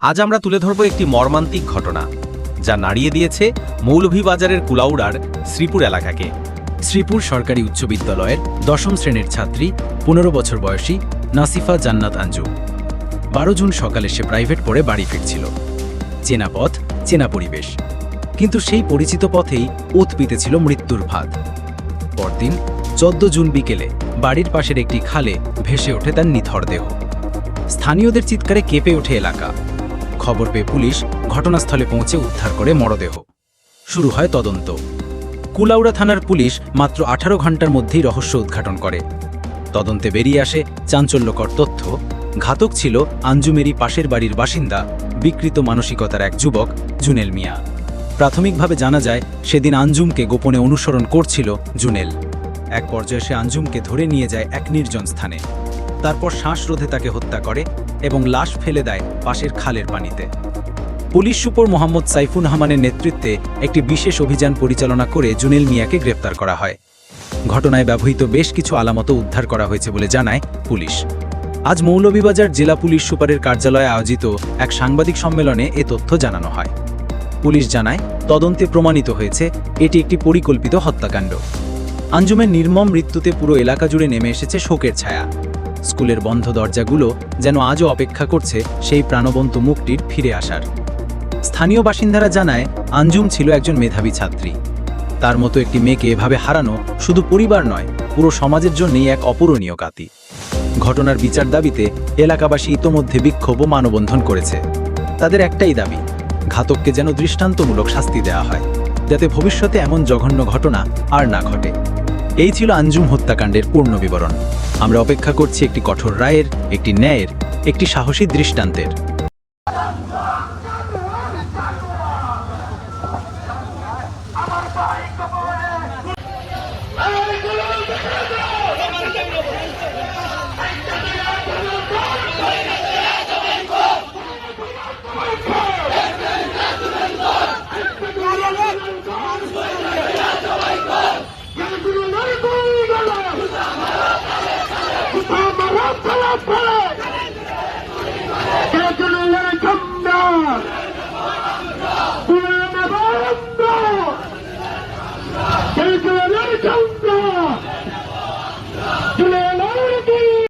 আজ আমরা তুলে ধরব একটি মর্মান্তিক ঘটনা যা নাড়িয়ে দিয়েছে মৌলভীবাজারের কুলাউড়ার শ্রীপুর এলাকাকে। শ্রীপুর সরকারি উচ্চ বিদ্যালয়ের ১০ম শ্রেণীর ছাত্রী ১৫ বছর বয়সী নাসিফা জান্নাত আঞ্জুম। ১২ জুন সকালে সে প্রাইভেট পড়ে বাড়ি ফিরছিল। চেনা পথ, চেনা পরিবেশ, কিন্তু সেই পরিচিত পথেই ওত পিতেছিল মৃত্যুর ফাঁদ। পরদিন ১৪ জুন বিকেলে বাড়ির পাশের একটি খালে ভেসে ওঠে তার নিথর দেহ। স্থানীয়দের চিৎকারে কেঁপে ওঠে এলাকা। খবর পেয়ে পুলিশ ঘটনাস্থলে পৌঁছে উদ্ধার করে মরদেহ। শুরু হয় তদন্ত। কুলাউড়া থানার পুলিশ মাত্র ১৮ ঘণ্টার মধ্যেই রহস্য উদ্ঘাটন করে। তদন্তে বেরিয়ে আসে চাঞ্চল্যকর তথ্য। ঘাতক ছিল আঞ্জুমেরই পাশের বাড়ির বাসিন্দা, বিকৃত মানসিকতার এক যুবক জুনেল মিয়া। প্রাথমিকভাবে জানা যায় সেদিন আঞ্জুমকে গোপনে অনুসরণ করছিল জুনেল। এক পর্যায়ে সে আঞ্জুমকে ধরে নিয়ে যায় এক নির্জন স্থানে। তারপর শ্বাসরোধে তাকে হত্যা করে এবং লাশ ফেলে দেয় পাশের খালের পানিতে। পুলিশ সুপার মোহাম্মদ সাইফুর রহমানের নেতৃত্বে একটি বিশেষ অভিযান পরিচালনা করে জুনেল মিয়াকে গ্রেপ্তার করা হয়। ঘটনায় ব্যবহৃত বেশ কিছু আলামতও উদ্ধার করা হয়েছে বলে জানায় পুলিশ। আজ মৌলভীবাজার জেলা পুলিশ সুপারের কার্যালয়ে আয়োজিত এক সাংবাদিক সম্মেলনে এ তথ্য জানানো হয়। পুলিশ জানায়, তদন্তে প্রমাণিত হয়েছে এটি একটি পরিকল্পিত হত্যাকাণ্ড। আঞ্জুমের নির্মম মৃত্যুতে পুরো এলাকা জুড়ে নেমে এসেছে শোকের ছায়া। স্কুলের বন্ধ দরজাগুলো যেন আজও অপেক্ষা করছে সেই প্রাণবন্ত মুখটির ফিরে আসার। স্থানীয় বাসিন্দারা জানায়, আঞ্জুম ছিল একজন মেধাবী ছাত্রী। তার মতো একটি মেয়েকে এভাবে হারানো শুধু পরিবার নয়, পুরো সমাজের জন্যই এক অপূরণীয় ক্ষতি। ঘটনার বিচার দাবিতে এলাকাবাসী ইতোমধ্যে বিক্ষোভ ও মানববন্ধন করেছে। তাদের একটাই দাবি, ঘাতককে যেন দৃষ্টান্তমূলক শাস্তি দেওয়া হয়, যাতে ভবিষ্যতে এমন জঘন্য ঘটনা আর না ঘটে। এই ছিল আঞ্জুম হত্যাকাণ্ডের পূর্ণ বিবরণ। আমরা অপেক্ষা করছি একটি কঠোর রায়ের, একটি ন্যায়ের, একটি সাহসী দৃষ্টান্তের। Para